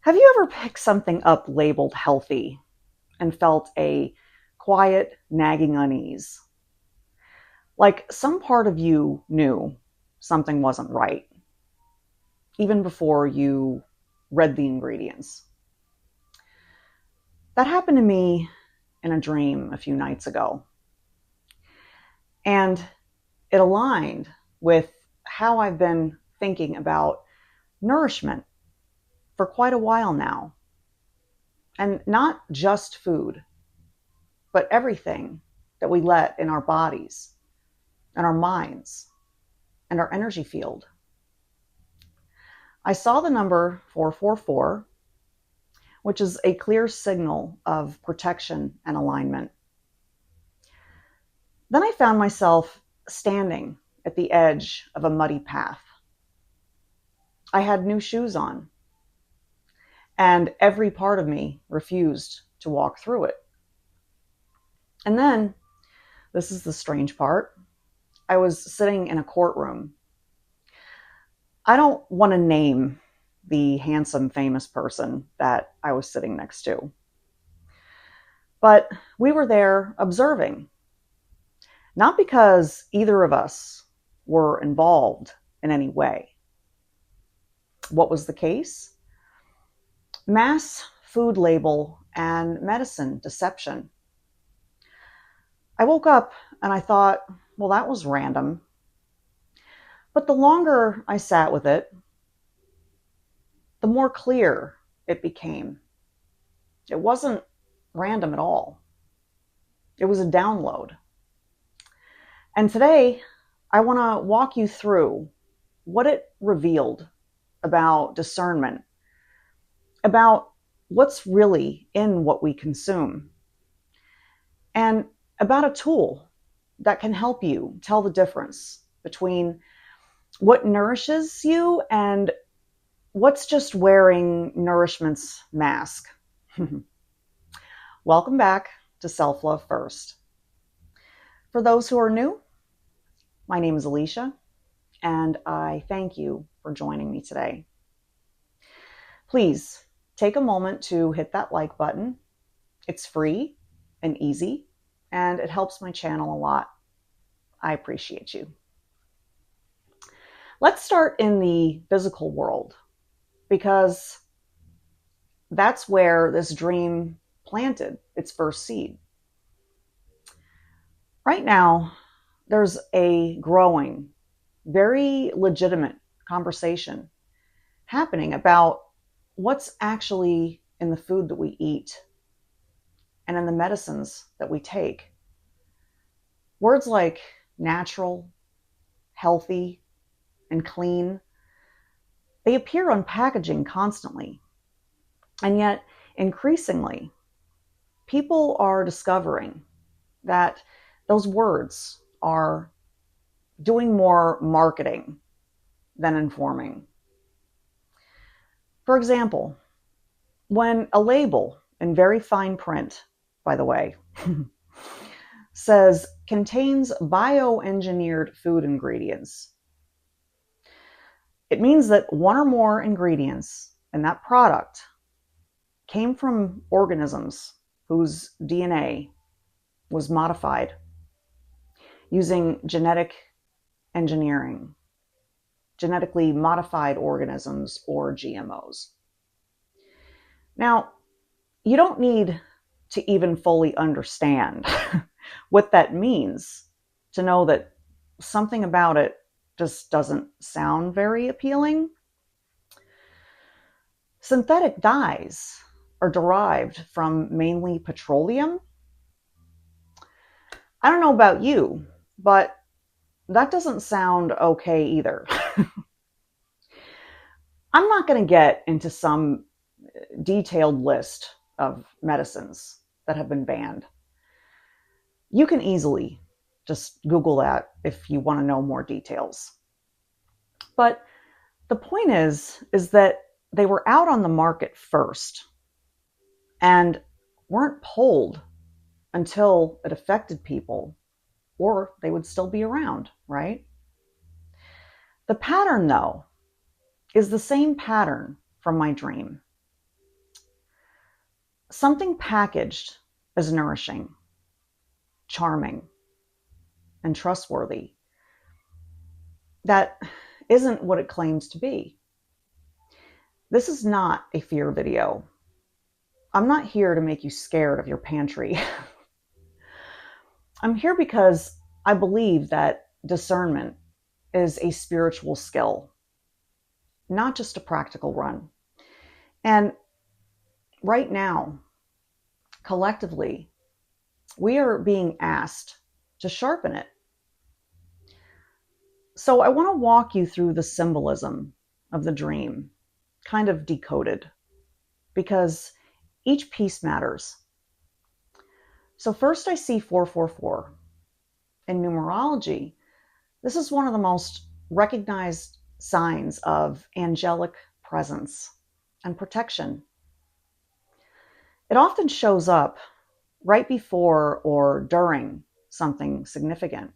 Have you ever picked something up labeled healthy and felt a quiet, nagging unease? Like some part of you knew something wasn't right, even before you read the ingredients. That happened to me in a dream a few nights ago. And it aligned with how I've been thinking about nourishment for quite a while now. And not just food, but everything that we let in our bodies and our minds and our energy field. I saw the number 444, which is a clear signal of protection and alignment. Then I found myself standing at the edge of a muddy path. I had new shoes on, and every part of me refused to walk through it. And then, this is the strange part, I was sitting in a courtroom. I don't want to name the handsome, famous person that I was sitting next to, but we were there observing, not because either of us were involved in any way. What was the case? Mass food label and medicine deception. I woke up and I thought, well, that was random. But the longer I sat with it, the more clear it became. It wasn't random at all. It was a download. And today, I want to walk you through what it revealed about discernment, about what's really in what we consume, and about a tool that can help you tell the difference between what nourishes you and what's just wearing nourishment's mask. Welcome back to Self-Love First. For those who are new, my name is Alicia, and I thank you for joining me today. Please take a moment to hit that like button. It's free and easy, and it helps my channel a lot. I appreciate you. Let's start in the physical world, because that's where this dream planted its first seed. Right now, there's a growing, very legitimate conversation happening about what's actually in the food that we eat and in the medicines that we take. Words like natural, healthy, and clean, they appear on packaging constantly. And yet, increasingly, people are discovering that those words are doing more marketing than informing. For example, when a label in very fine print, by the way, says contains bioengineered food ingredients, it means that one or more ingredients in that product came from organisms whose DNA was modified using genetic engineering, genetically modified organisms, or GMOs. Now, you don't need to even fully understand what that means to know that something about it just doesn't sound very appealing. Synthetic dyes are derived from mainly petroleum. I don't know about you, but that doesn't sound okay either. I'm not going to get into some detailed list of medicines that have been banned. You can easily just Google that if you want to know more details. But the point is that they were out on the market first and weren't pulled until it affected people, or they would still be around, right? The pattern, though, is the same pattern from my dream. Something packaged as nourishing, charming, and trustworthy that isn't what it claims to be. This is not a fear video. I'm not here to make you scared of your pantry. I'm here because I believe that discernment is a spiritual skill, not just a practical one. And right now, collectively, we are being asked to sharpen it. So I want to walk you through the symbolism of the dream, kind of decoded, because each piece matters. So first I see 444. In numerology, this is one of the most recognized signs of angelic presence and protection. It often shows up right before or during something significant,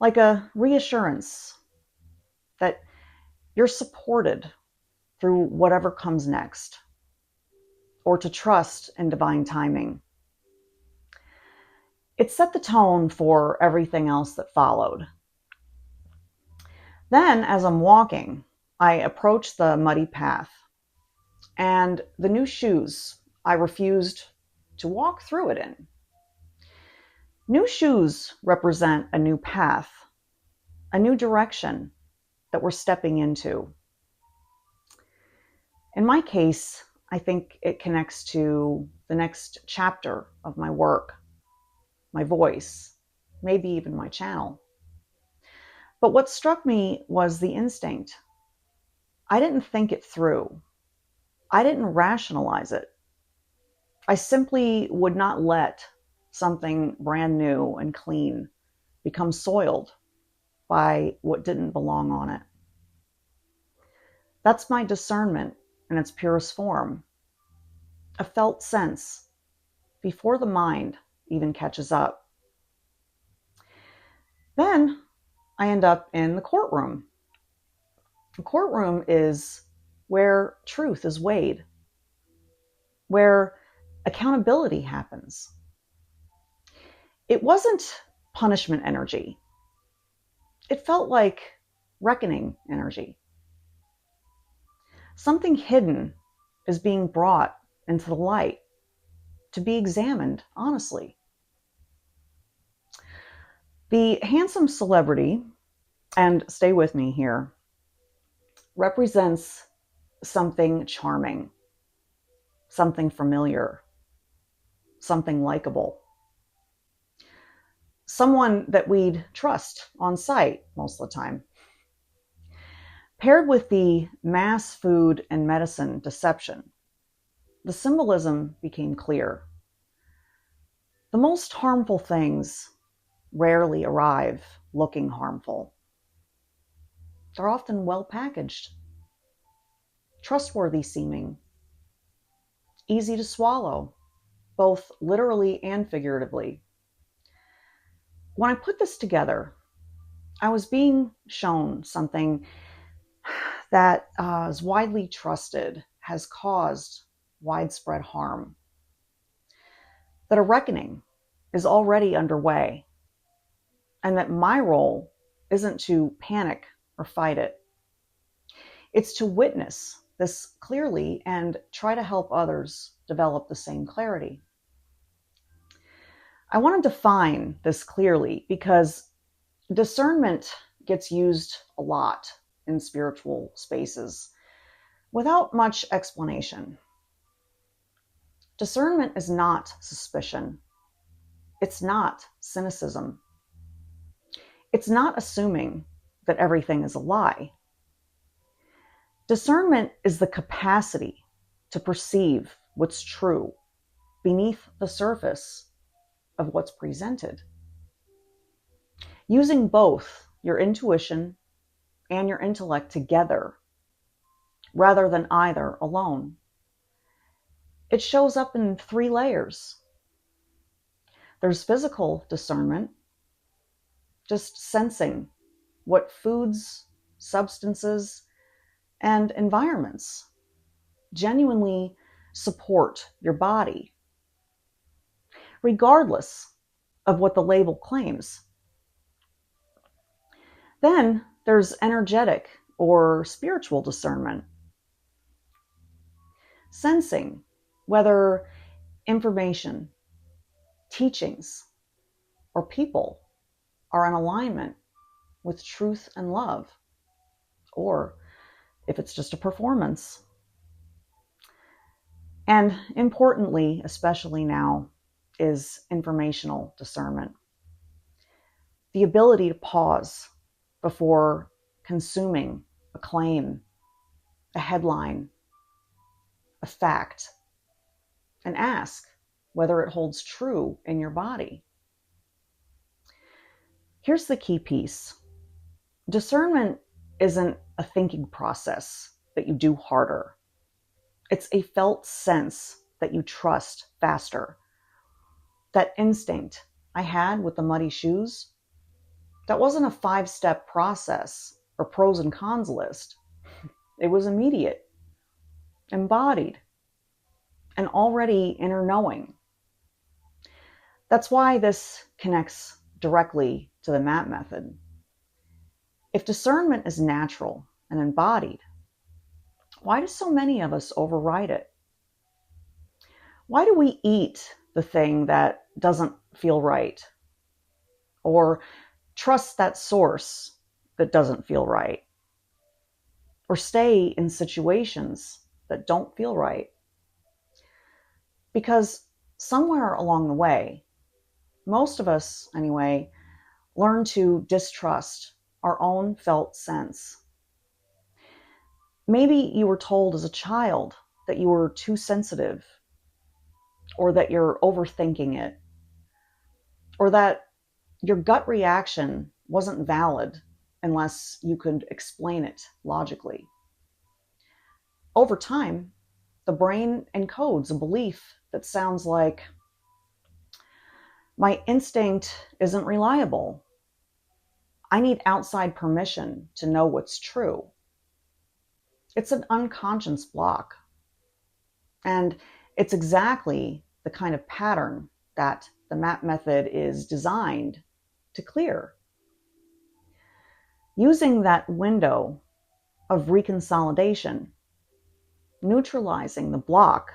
like a reassurance that you're supported through whatever comes next, or to trust in divine timing. It set the tone for everything else that followed. Then, as I'm walking, I approach the muddy path, and the new shoes I refused to walk through it in. New shoes represent a new path, a new direction that we're stepping into. In my case, I think it connects to the next chapter of my work, my voice, maybe even my channel. But what struck me was the instinct. I didn't think it through. I didn't rationalize it. I simply would not let something brand new and clean become soiled by what didn't belong on it. That's my discernment in its purest form. A felt sense before the mind even catches up. Then I end up in the courtroom. The courtroom is where truth is weighed, where accountability happens. It wasn't punishment energy. It felt like reckoning energy. Something hidden is being brought into the light to be examined honestly. The handsome celebrity, and stay with me here, represents something charming, something familiar, something likable. Someone that we'd trust on sight most of the time. Paired with the mass food and medicine deception, the symbolism became clear. The most harmful things rarely arrive looking harmful. They're often well packaged, trustworthy seeming, easy to swallow, both literally and figuratively. When I put this together, I was being shown something that is widely trusted, has caused widespread harm, that a reckoning is already underway, and that my role isn't to panic or fight it. It's to witness this clearly and try to help others develop the same clarity. I want to define this clearly because discernment gets used a lot in spiritual spaces without much explanation. Discernment is not suspicion. It's not cynicism. It's not assuming that everything is a lie. Discernment is the capacity to perceive what's true beneath the surface of what's presented. Using both your intuition and your intellect together rather than either alone. It shows up in 3 layers. There's physical discernment, just sensing what foods, substances, and environments genuinely support your body, regardless of what the label claims. Then there's energetic or spiritual discernment, sensing whether information, teachings, or people are in alignment with truth and love, or if it's just a performance. And importantly, especially now, is informational discernment. The ability to pause before consuming a claim, a headline, a fact, and ask whether it holds true in your body. Here's the key piece. Discernment isn't a thinking process that you do harder. It's a felt sense that you trust faster. That instinct I had with the muddy shoes, that wasn't a 5-step process or pros and cons list. It was immediate, embodied, and already inner knowing. That's why this connects directly to the MAP method. If discernment is natural and embodied, why do so many of us override it? Why do we eat the thing that doesn't feel right? Or trust that source that doesn't feel right? Or stay in situations that don't feel right? Because somewhere along the way, most of us anyway, learn to distrust our own felt sense. Maybe you were told as a child that you were too sensitive, or that you're overthinking it, or that your gut reaction wasn't valid unless you could explain it logically. Over time, the brain encodes a belief that sounds like, my instinct isn't reliable. I need outside permission to know what's true. It's an unconscious block. And it's exactly the kind of pattern that the MAP method is designed to clear. Using that window of reconsolidation, neutralizing the block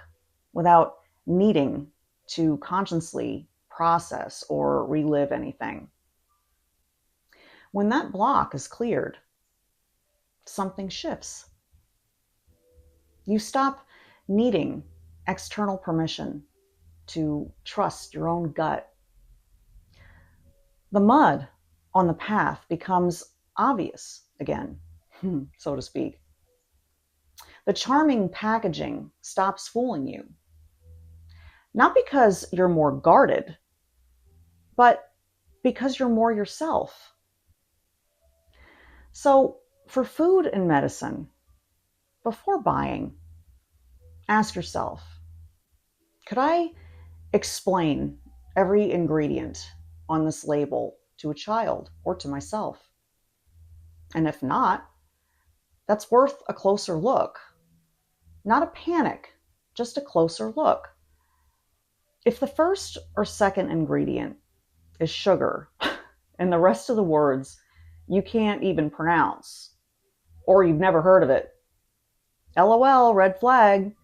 without needing to consciously process or relive anything. When that block is cleared, something shifts. You stop needing external permission to trust your own gut. The mud on the path becomes obvious again, so to speak. The charming packaging stops fooling you. Not because you're more guarded, but because you're more yourself. So, for food and medicine, before buying, ask yourself, could I explain every ingredient on this label to a child or to myself? And if not, that's worth a closer look. Not a panic, just a closer look. If the first or second ingredient is sugar, and the rest of the words you can't even pronounce, or you've never heard of it, LOL, red flag.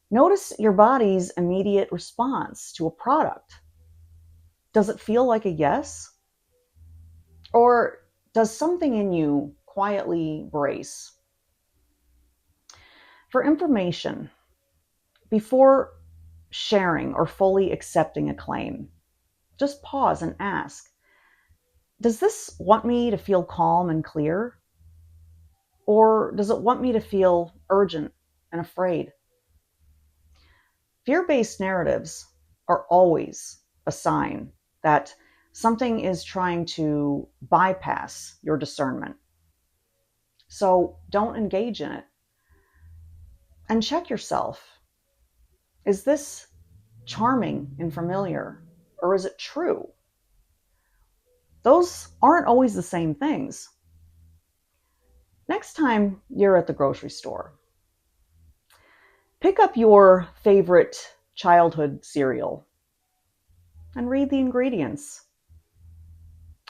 Notice your body's immediate response to a product. Does it feel like a yes? Or does something in you quietly brace? For information, before sharing or fully accepting a claim, just pause and ask, does this want me to feel calm and clear? Or does it want me to feel urgent and afraid? Fear-based narratives are always a sign that something is trying to bypass your discernment. So don't engage in it. And check yourself. Is this charming and familiar, or is it true? Those aren't always the same things. Next time you're at the grocery store, Pick up your favorite childhood cereal and read the ingredients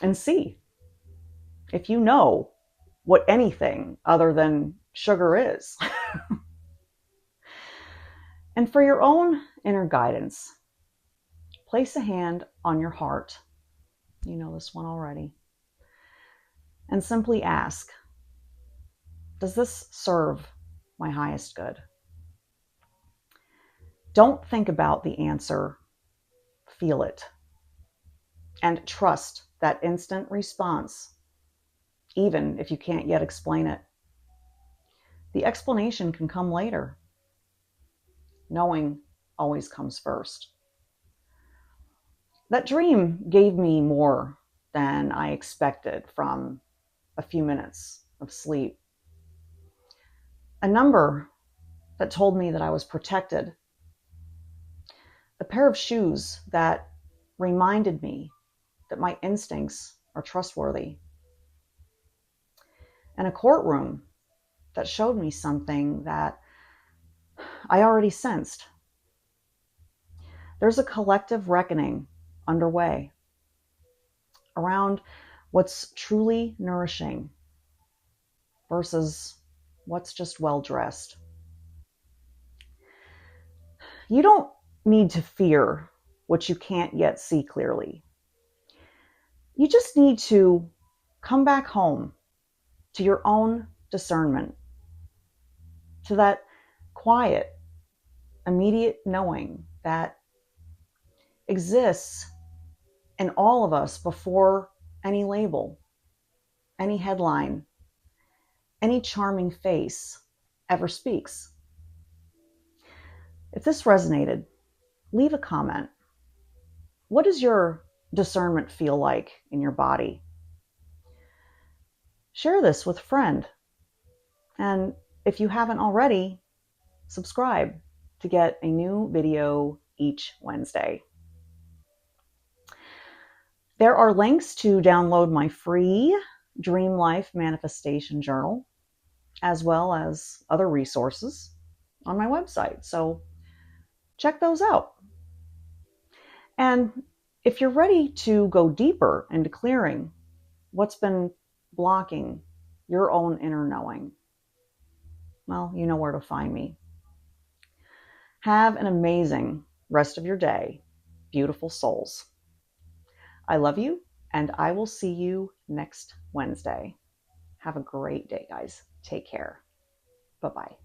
and see if you know what anything other than sugar is. And for your own inner guidance, place a hand on your heart. You know this one already. And simply ask, does this serve my highest good? Don't think about the answer. Feel it. And trust that instant response, even if you can't yet explain it. The explanation can come later. Knowing always comes first. That dream gave me more than I expected from a few minutes of sleep. A number that told me that I was protected. A pair of shoes that reminded me that my instincts are trustworthy. And a courtroom that showed me something that I already sensed. There's a collective reckoning underway around what's truly nourishing versus what's just well-dressed. You don't need to fear what you can't yet see clearly. You just need to come back home to your own discernment, to that quiet, immediate knowing that exists in all of us before any label, any headline, any charming face ever speaks. If this resonated, leave a comment. What does your discernment feel like in your body? Share this with a friend. And if you haven't already, subscribe to get a new video each Wednesday. There are links to download my free Dream Life Manifestation Journal, as well as other resources on my website. So check those out. And if you're ready to go deeper into clearing what's been blocking your own inner knowing, well, you know where to find me. Have an amazing rest of your day, beautiful souls. I love you, and I will see you next Wednesday. Have a great day, guys. Take care. Bye-bye.